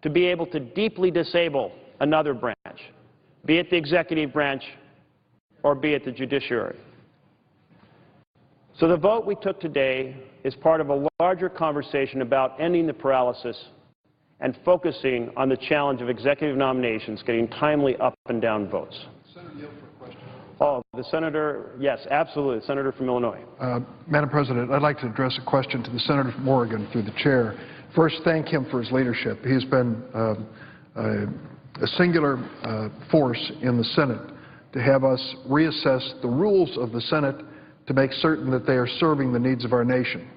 to be able to deeply disable another branch, be it the executive branch or be it the judiciary. So the vote we took today is part of a larger conversation about ending the paralysis and focusing on the challenge of executive nominations getting timely up and down votes. Senator, yield for a question. Oh, the senator, yes, absolutely, the senator from Illinois. Madam President, I'd like to address a question to the senator from Oregon through the chair. First, thank him for his leadership. He's been a singular force in the Senate to have us reassess the rules of the Senate to make certain that they are serving the needs of our nation.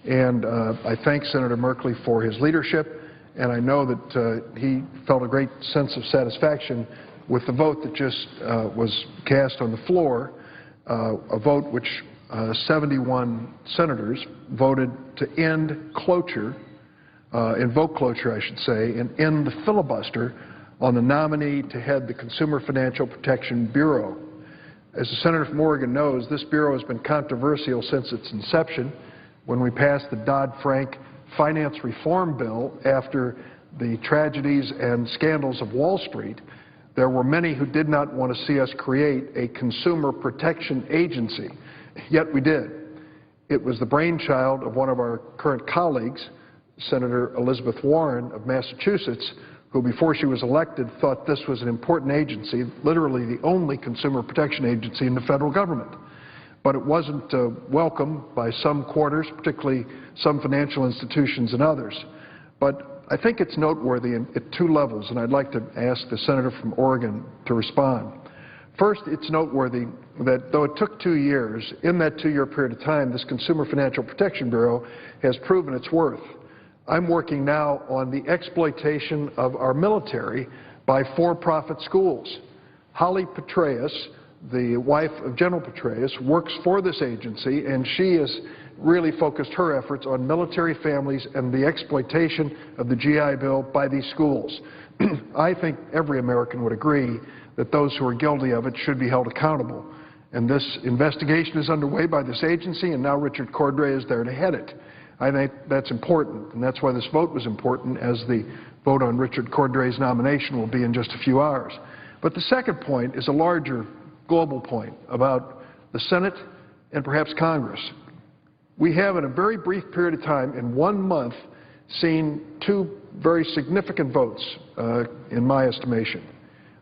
And I thank Senator Markey for his leadership, and I know that he felt a great sense of satisfaction with the vote that just was cast on the floor, a vote which 71 senators voted to end cloture, invoke cloture, I should say, and end the filibuster on the nominee to head the Consumer Financial Protection Bureau. As the senator from Oregon knows, this bureau has been controversial since its inception when we passed the Dodd-Frank finance reform bill after the tragedies and scandals of Wall Street. There were many who did not want to see us create a consumer protection agency, yet we did. It was the brainchild of one of our current colleagues, Senator Elizabeth Warren of Massachusetts, who before she was elected thought this was an important agency, literally the only consumer protection agency in the federal government. But it wasn't welcomed by some quarters, particularly some financial institutions and others. But I think it's noteworthy at two levels, and I'd like to ask the senator from Oregon to respond. First, it's noteworthy that though it took 2 years, in that 2-year period of time, this Consumer Financial Protection Bureau has proven its worth. I'm working now on the exploitation of our military by for-profit schools. Holly Petraeus, the wife of General Petraeus, works for this agency, and she has really focused her efforts on military families and the exploitation of the GI Bill by these schools. I think every American would agree that those who are guilty of it should be held accountable. And this investigation is underway by this agency, and now Richard Cordray is there to head it. I think that's important, and that's why this vote was important, as the vote on Richard Cordray's nomination will be in just a few hours. But the second point is a larger global point about the Senate and perhaps Congress. We have, in a very brief period of time, in 1 month, seen two very significant votes, in my estimation.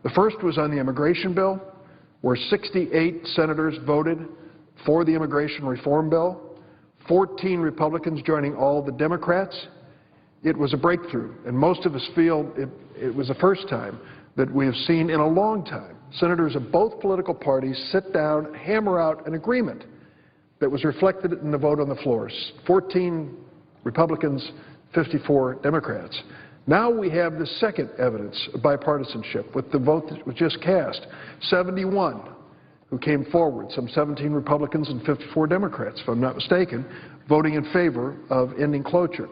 The first was on the immigration bill, where 68 senators voted for the immigration reform bill, 14 Republicans joining all the Democrats. It was a breakthrough, and most of us feel it was the first time that we have seen in a long time senators of both political parties sit down, hammer out an agreement that was reflected in the vote on the floor. 14 Republicans, 54 Democrats. Now we have the second evidence of bipartisanship with the vote that was just cast. 71 who came forward, some 17 Republicans and 54 Democrats, if I'm not mistaken, voting in favor of ending cloture.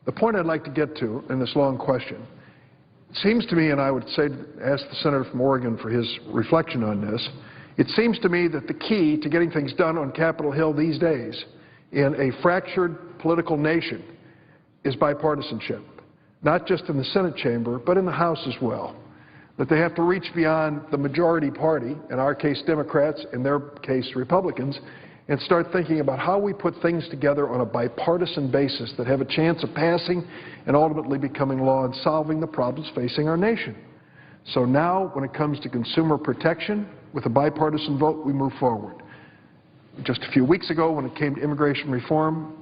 The point I'd like to get to in this long question, it seems to me, and I would say, ask the senator from Oregon for his reflection on this, it seems to me that the key to getting things done on Capitol Hill these days in a fractured political nation is bipartisanship, not just in the Senate chamber, but in the House as well. That they have to reach beyond the majority party, in our case Democrats, in their case Republicans, and start thinking about how we put things together on a bipartisan basis that have a chance of passing and ultimately becoming law and solving the problems facing our nation. So now, when it comes to consumer protection, with a bipartisan vote, we move forward. Just a few weeks ago, when it came to immigration reform,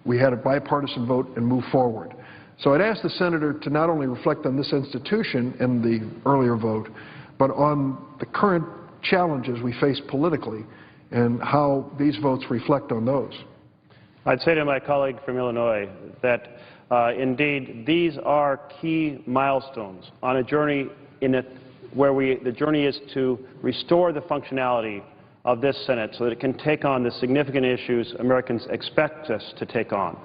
we had a bipartisan vote and moved forward. So I'd ask the senator to not only reflect on this institution in the earlier vote, but on the current challenges we face politically and how these votes reflect on those. I'd say to my colleague from Illinois that indeed these are key milestones on a journey where the journey is to restore the functionality of this Senate so that it can take on the significant issues Americans expect us to take on.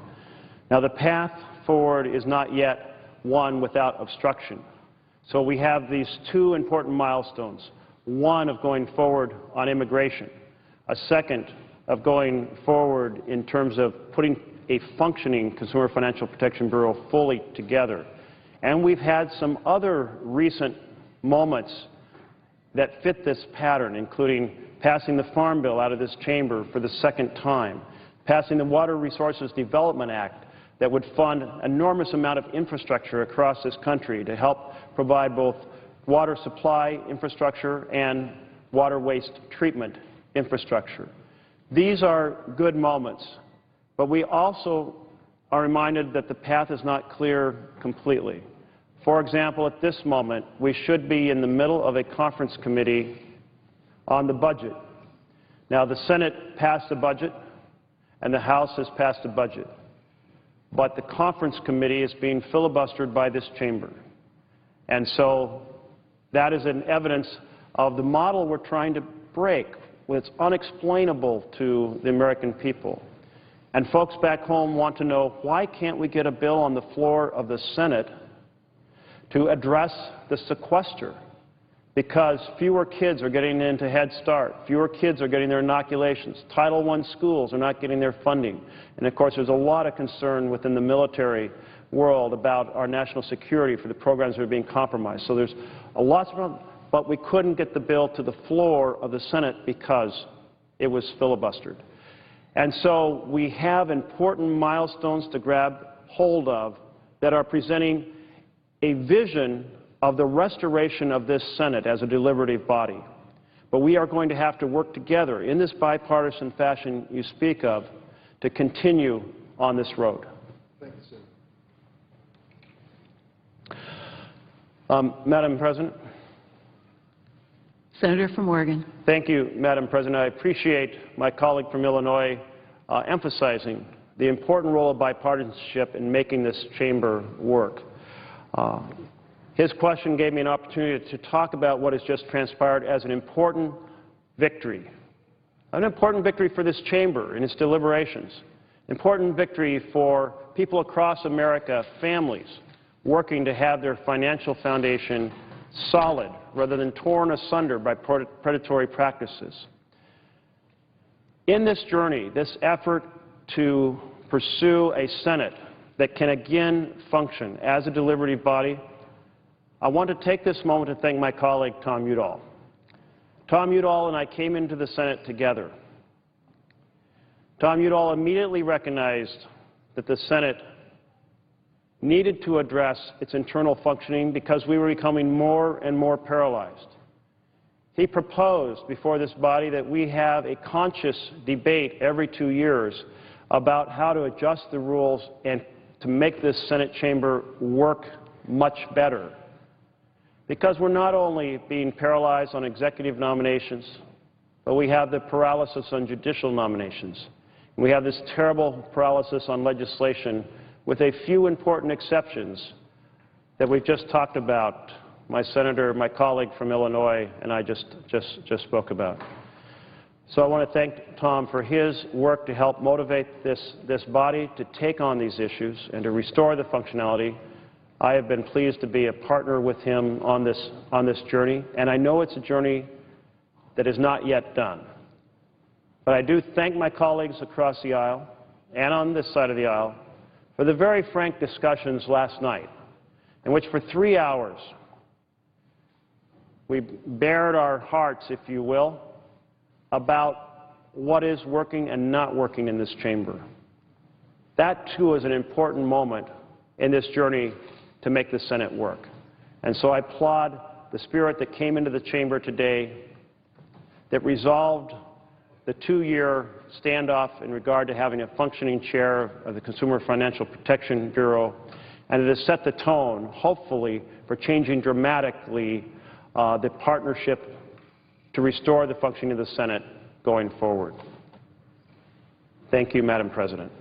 Now, the path forward is not yet one without obstruction. So we have these two important milestones, one of going forward on immigration, a second of going forward in terms of putting a functioning Consumer Financial Protection Bureau fully together. And we've had some other recent moments that fit this pattern, including passing the Farm Bill out of this chamber for the second time, passing the Water Resources Development Act that would fund an enormous amount of infrastructure across this country to help provide both water supply infrastructure and water waste treatment infrastructure. These are good moments, but we also are reminded that the path is not clear completely. For example, at this moment, we should be in the middle of a conference committee on the budget. Now, the Senate passed a budget, and the House has passed a budget. But the conference committee is being filibustered by this chamber. And so that is an evidence of the model we're trying to break. It's unexplainable to the American people. And folks back home want to know, why can't we get a bill on the floor of the Senate to address the sequester? Because fewer kids are getting into Head Start, fewer kids are getting their inoculations, Title I schools are not getting their funding. And of course, there's a lot of concern within the military world about our national security for the programs that are being compromised. So there's a lot of problems, but we couldn't get the bill to the floor of the Senate because it was filibustered. And so we have important milestones to grab hold of that are presenting a vision of the restoration of this Senate as a deliberative body. But we are going to have to work together in this bipartisan fashion you speak of to continue on this road. Thank you, Senator. Madam President. Senator from Oregon. Thank you, Madam President. I appreciate my colleague from Illinois emphasizing the important role of bipartisanship in making this chamber work. His question gave me an opportunity to talk about what has just transpired as an important victory. An important victory for this chamber in its deliberations. Important victory for people across America, families, working to have their financial foundation solid rather than torn asunder by predatory practices. In this journey, this effort to pursue a Senate that can again function as a deliberative body, I want to take this moment to thank my colleague Tom Udall. Tom Udall and I came into the Senate together. Tom Udall immediately recognized that the Senate needed to address its internal functioning because we were becoming more and more paralyzed. He proposed before this body that we have a conscious debate every 2 years about how to adjust the rules and to make this Senate chamber work much better. Because we're not only being paralyzed on executive nominations, but we have the paralysis on judicial nominations. We have this terrible paralysis on legislation with a few important exceptions that we've just talked about. My colleague from Illinois, and I just spoke about. So I want to thank Tom for his work to help motivate this body to take on these issues and to restore the functionality. I have been pleased to be a partner with him on this journey, and I know it's a journey that is not yet done. But I do thank my colleagues across the aisle and on this side of the aisle for the very frank discussions last night, in which for 3 hours we bared our hearts, if you will, about what is working and not working in this chamber. That, too, is an important moment in this journey to make the Senate work. And so I applaud the spirit that came into the chamber today that resolved the 2-year standoff in regard to having a functioning chair of the Consumer Financial Protection Bureau, and it has set the tone, hopefully, for changing dramatically the partnership to restore the functioning of the Senate going forward. Thank you, Madam President.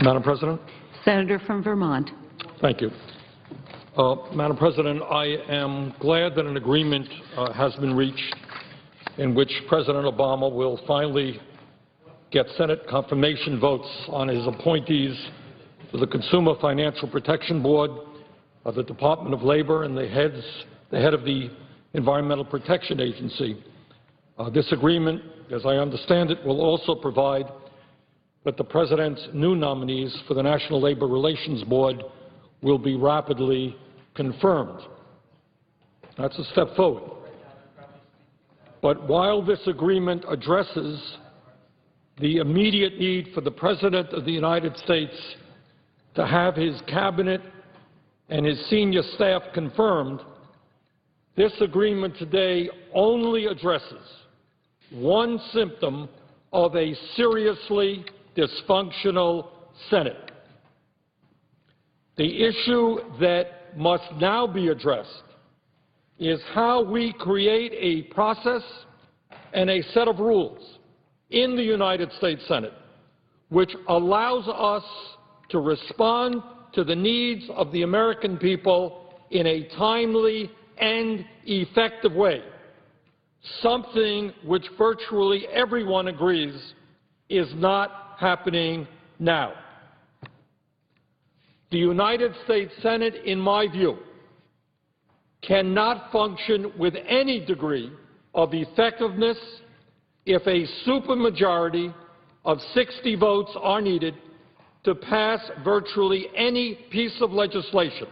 Madam President. Senator from Vermont. Thank you. Madam President, I am glad that an agreement has been reached in which President Obama will finally get Senate confirmation votes on his appointees to the Consumer Financial Protection Board, the Department of Labor, and the head of the Environmental Protection Agency. This agreement, as I understand it, will also provide that the President's new nominees for the National Labor Relations Board will be rapidly confirmed. That's a step forward. But while this agreement addresses the immediate need for the President of the United States to have his Cabinet and his senior staff confirmed, this agreement today only addresses one symptom of a seriously dysfunctional Senate. The issue that must now be addressed is how we create a process and a set of rules in the United States Senate which allows us to respond to the needs of the American people in a timely and effective way, something which virtually everyone agrees is not happening now. The United States Senate, in my view, cannot function with any degree of effectiveness if a supermajority of 60 votes are needed to pass virtually any piece of legislation,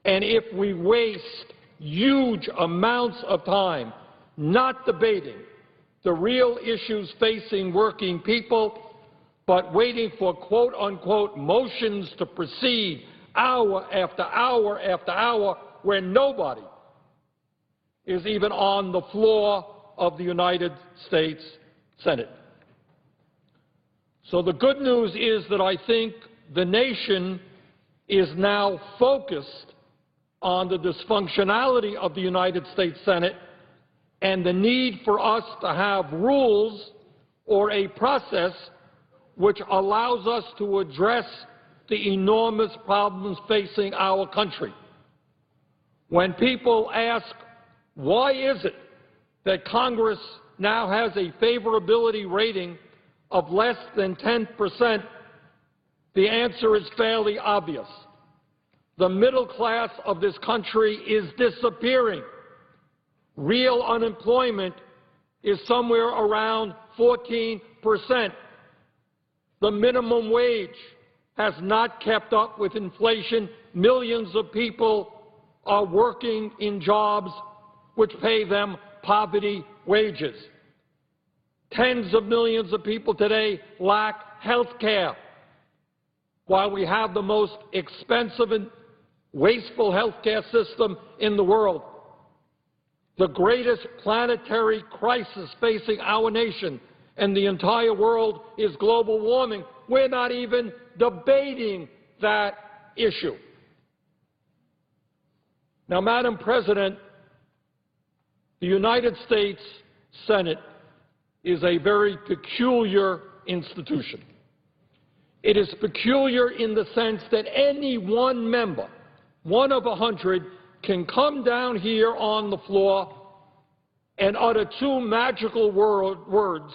and if we waste huge amounts of time not debating the real issues facing working people, but waiting for quote-unquote motions to proceed hour after hour after hour where nobody is even on the floor of the United States Senate. So the good news is that I think the nation is now focused on the dysfunctionality of the United States Senate and the need for us to have rules or a process which allows us to address the enormous problems facing our country. When people ask, why is it that Congress now has a favorability rating of less than 10%, the answer is fairly obvious. The middle class of this country is disappearing. Real unemployment is somewhere around 14%. The minimum wage has not kept up with inflation. Millions of people are working in jobs which pay them poverty wages. Tens of millions of people today lack health care. While we have the most expensive and wasteful health care system in the world, the greatest planetary crisis facing our nation and the entire world is global warming. We're not even debating that issue. Now, Madam President, the United States Senate is a very peculiar institution. It is peculiar in the sense that any one member, one of 100, can come down here on the floor and utter two magical words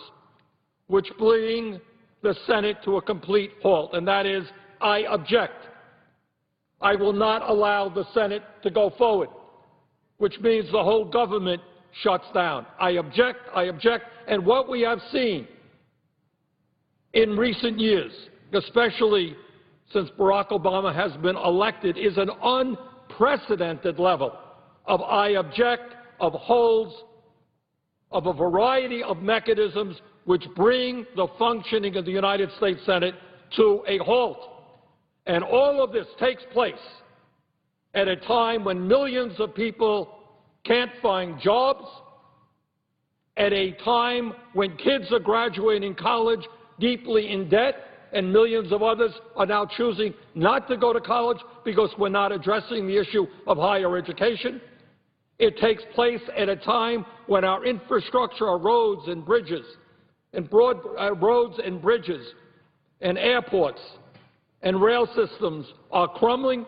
which bring the Senate to a complete halt, and that is, I object. I will not allow the Senate to go forward, which means the whole government shuts down. I object, and what we have seen in recent years, especially since Barack Obama has been elected, is an unprecedented level of I object, of holds, of a variety of mechanisms which bring the functioning of the United States Senate to a halt. And all of this takes place at a time when millions of people can't find jobs, at a time when kids are graduating college deeply in debt, and millions of others are now choosing not to go to college because we're not addressing the issue of higher education. It takes place at a time when our infrastructure, our roads and bridges, and and airports and rail systems are crumbling,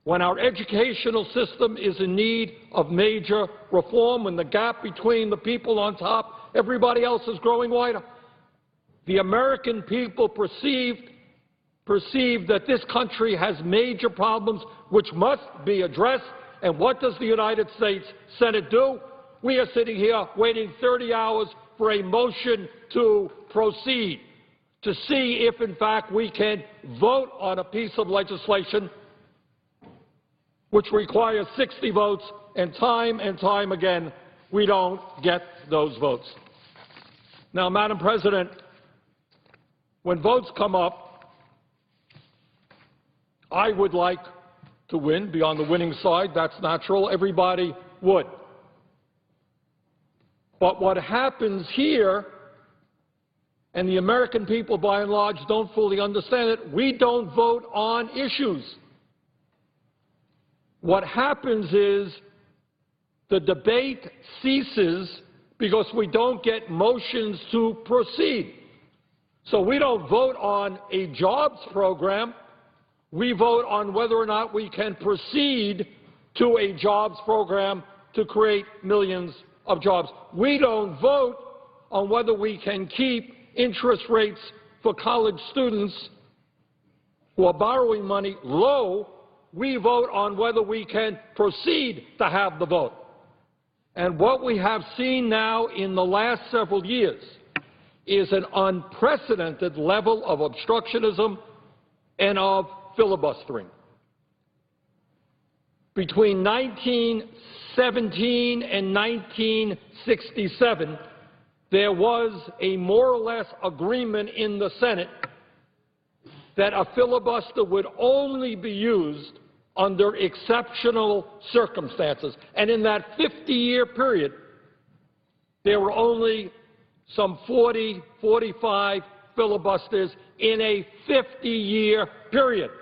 when our educational system is in need of major reform, when the gap between the people on top, everybody else is growing wider, the American people perceive that this country has major problems which must be addressed. And what does the United States Senate do? We are sitting here waiting 30 hours for a motion to proceed, to see if, in fact, we can vote on a piece of legislation which requires 60 votes, and time again, we don't get those votes. Now, Madam President, when votes come up, I would like to win, be on the winning side. That's natural. Everybody would. But what happens here, and the American people by and large don't fully understand it, we don't vote on issues. What happens is the debate ceases because we don't get motions to proceed. So we don't vote on a jobs program. We vote on whether or not we can proceed to a jobs program to create millions of jobs. We don't vote on whether we can keep interest rates for college students who are borrowing money low. We vote on whether we can proceed to have the vote. And what we have seen now in the last several years is an unprecedented level of obstructionism and of filibustering. Between 1917 and 1967, there was a more or less agreement in the Senate that a filibuster would only be used under exceptional circumstances. And in that 50-year period, there were only some 40, 45 filibusters in a 50-year period.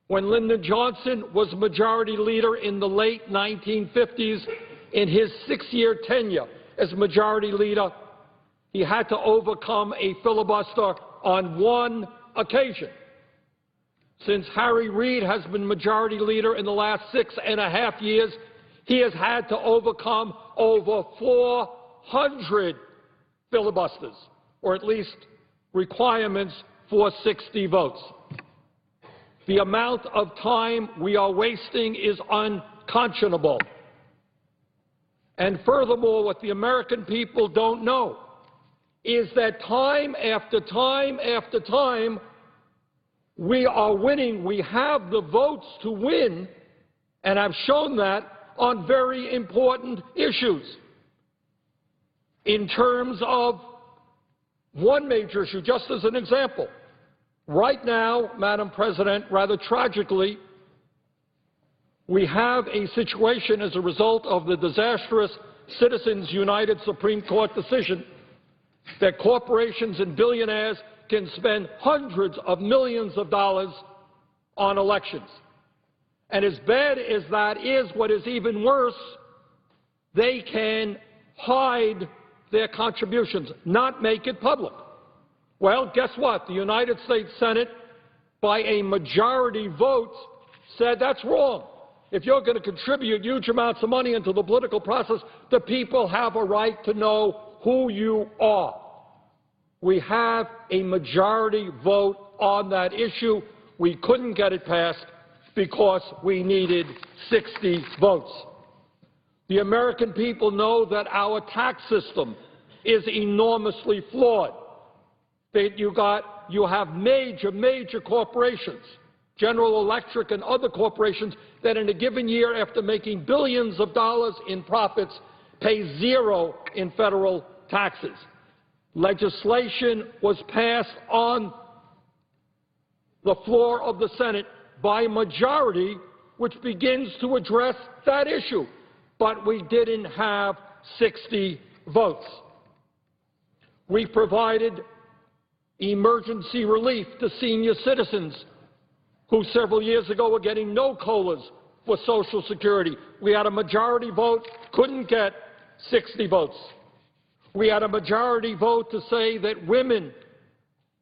When Lyndon Johnson was majority leader in the late 1950s, in his 6-year tenure as majority leader, he had to overcome a filibuster on one occasion. Since Harry Reid has been majority leader in the last 6.5 years, he has had to overcome over 400 filibusters, or at least requirements for 60 votes. The amount of time we are wasting is unconscionable. And furthermore, what the American people don't know is that time after time after time, we are winning. We have the votes to win, and I've shown that on very important issues. In terms of one major issue, just as an example, right now, Madam President, rather tragically, we have a situation as a result of the disastrous Citizens United Supreme Court decision that corporations and billionaires can spend hundreds of millions of dollars on elections. And as bad as that is, what is even worse, they can hide their contributions, not make it public. Well, guess what? The United States Senate, by a majority vote, said that's wrong. If you're going to contribute huge amounts of money into the political process, the people have a right to know who you are. We have a majority vote on that issue. We couldn't get it passed because we needed 60 votes. The American people know that our tax system is enormously flawed. That you have major corporations, General Electric and other corporations, that in a given year, after making billions of dollars in profits, pay zero in federal taxes. Legislation was passed on the floor of the Senate by majority, which begins to address that issue. But we didn't have 60 votes. We provided emergency relief to senior citizens who several years ago were getting no COLAs for Social Security. We had a majority vote, couldn't get 60 votes. We had a majority vote to say that women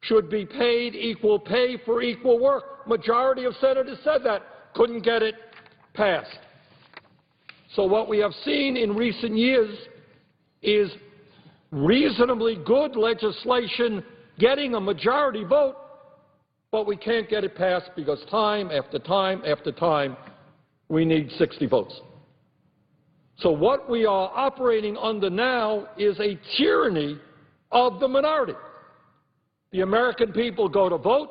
should be paid equal pay for equal work. Majority of senators said that. Couldn't get it passed. So what we have seen in recent years is reasonably good legislation getting a majority vote, but we can't get it passed because time after time after time we need 60 votes. So what we are operating under now is a tyranny of the minority. The American people go to vote,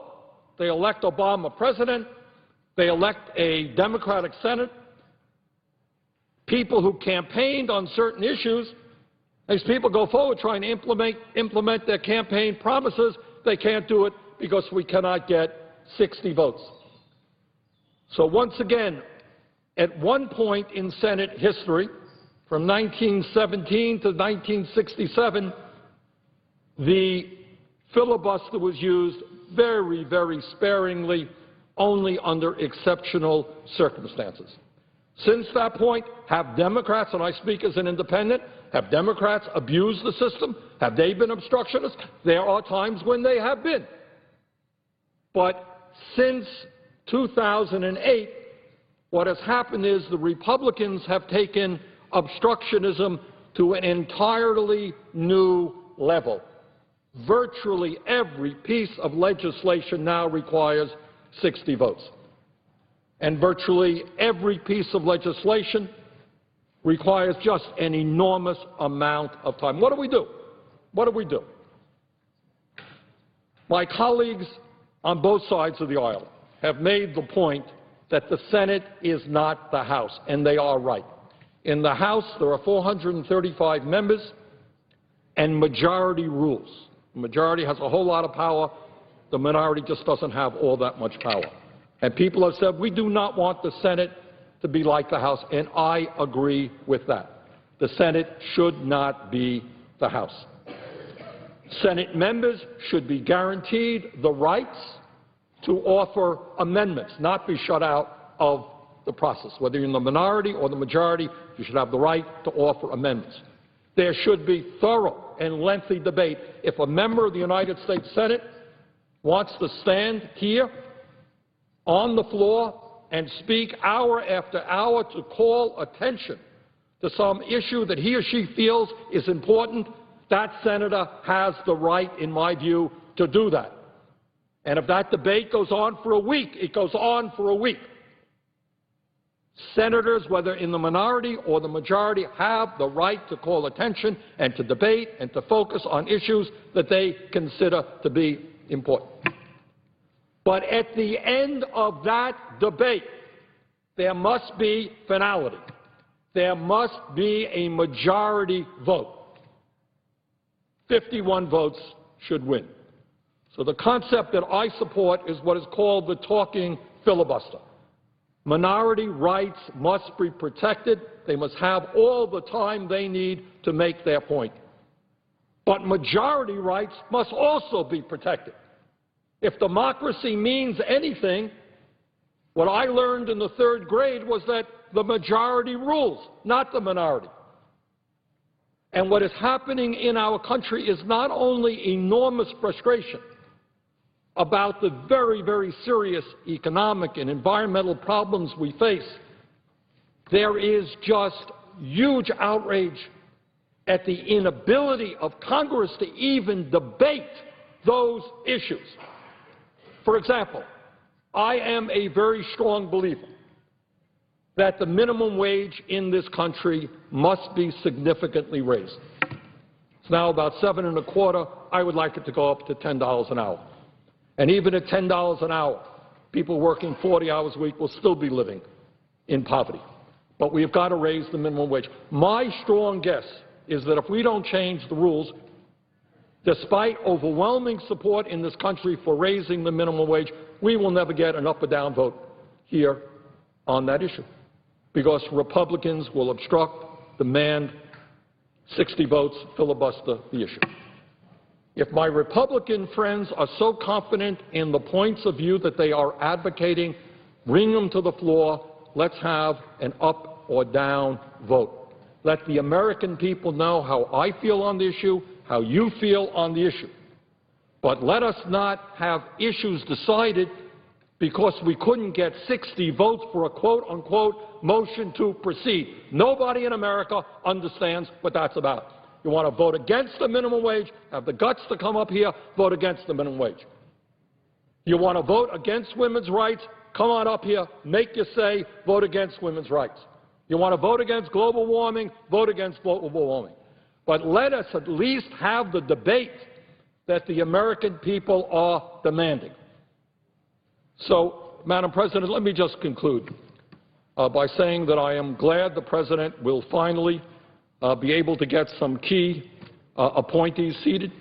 they elect Obama president, they elect a Democratic Senate. People who campaigned on certain issues, these people go forward trying to implement their campaign promises. They can't do it because we cannot get 60 votes. So once again, at one point in Senate history, from 1917 to 1967, the filibuster was used very, very sparingly, only under exceptional circumstances. Since that point, have Democrats, and I speak as an independent, have Democrats abused the system? Have they been obstructionists? There are times when they have been. But since 2008, what has happened is the Republicans have taken obstructionism to an entirely new level. Virtually every piece of legislation now requires 60 votes. And virtually every piece of legislation requires just an enormous amount of time. What do we do? What do we do? My colleagues on both sides of the aisle have made the point that the Senate is not the House, and they are right. In the House, there are 435 members, and majority rules. The majority has a whole lot of power. The minority just doesn't have all that much power. And people have said, we do not want the Senate to be like the House, and I agree with that. The Senate should not be the House. Senate members should be guaranteed the rights to offer amendments, not be shut out of the process. Whether you're in the minority or the majority, you should have the right to offer amendments. There should be thorough and lengthy debate. If a member of the United States Senate wants to stand here on the floor and speak hour after hour to call attention to some issue that he or she feels is important, that senator has the right, in my view, to do that. And if that debate goes on for a week, it goes on for a week. Senators, whether in the minority or the majority, have the right to call attention and to debate and to focus on issues that they consider to be important. But at the end of that debate, there must be finality. There must be a majority vote. 51 votes should win. So the concept that I support is what is called the talking filibuster. Minority rights must be protected. They must have all the time they need to make their point. But majority rights must also be protected. If democracy means anything, what I learned in the third grade was that the majority rules, not the minority. And what is happening in our country is not only enormous frustration about the very, very serious economic and environmental problems we face, there is just huge outrage at the inability of Congress to even debate those issues. For example, I am a very strong believer that the minimum wage in this country must be significantly raised. It's now about $7.25. I would like it to go up to $10 an hour. And even at $10 an hour, people working 40 hours a week will still be living in poverty. But we have got to raise the minimum wage. My strong guess is that if we don't change the rules, despite overwhelming support in this country for raising the minimum wage, we will never get an up or down vote here on that issue, because Republicans will obstruct, demand 60 votes, filibuster the issue. If my Republican friends are so confident in the points of view that they are advocating, bring them to the floor. Let's have an up or down vote. Let the American people know how I feel on the issue, how you feel on the issue. But let us not have issues decided because we couldn't get 60 votes for a quote-unquote motion to proceed. Nobody in America understands what that's about. You want to vote against the minimum wage, have the guts to come up here, vote against the minimum wage. You want to vote against women's rights, come on up here, make your say, vote against women's rights. You want to vote against global warming, vote against global warming. But let us at least have the debate that the American people are demanding. So, Madam President, let me just conclude by saying that I am glad the President will finally be able to get some key appointees seated.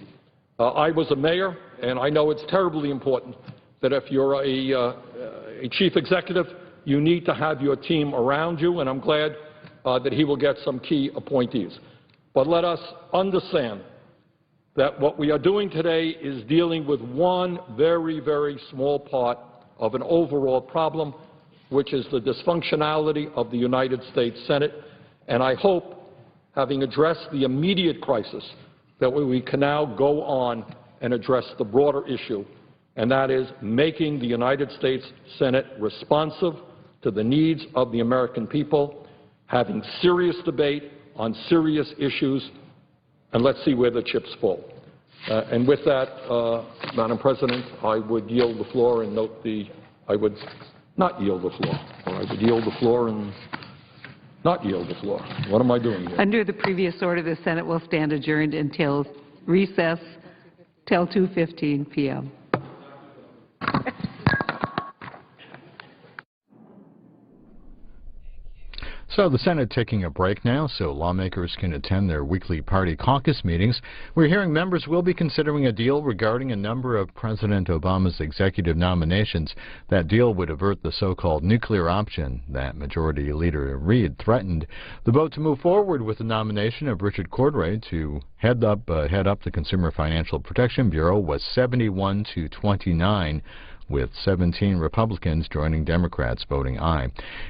I was a mayor, and I know it's terribly important that if you're a chief executive, you need to have your team around you, and I'm glad that he will get some key appointees. But let us understand that what we are doing today is dealing with one very, very small part of an overall problem, which is the dysfunctionality of the United States Senate. And I hope, having addressed the immediate crisis, that we can now go on and address the broader issue, and that is making the United States Senate responsive to the needs of the American people, having serious debate on serious issues, and let's see where the chips fall. And with that, Madam President, I would yield the floor and note I would not yield the floor, or I would yield the floor and not yield the floor. What am I doing here? Under the previous order, the Senate will stand adjourned until recess till 2:15 p.m. So the Senate taking a break now so lawmakers can attend their weekly party caucus meetings. We're hearing members will be considering a deal regarding a number of President Obama's executive nominations. That deal would avert the so-called nuclear option that Majority Leader Reid threatened. The vote to move forward with the nomination of Richard Cordray to head up the Consumer Financial Protection Bureau was 71 to 29. With 17 Republicans joining Democrats voting aye.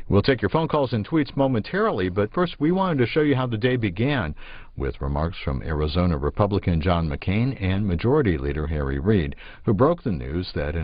We'll take your phone calls and tweets momentarily, but first we wanted to show you how the day began with remarks from Arizona Republican John McCain and Majority Leader Harry Reid, who broke the news that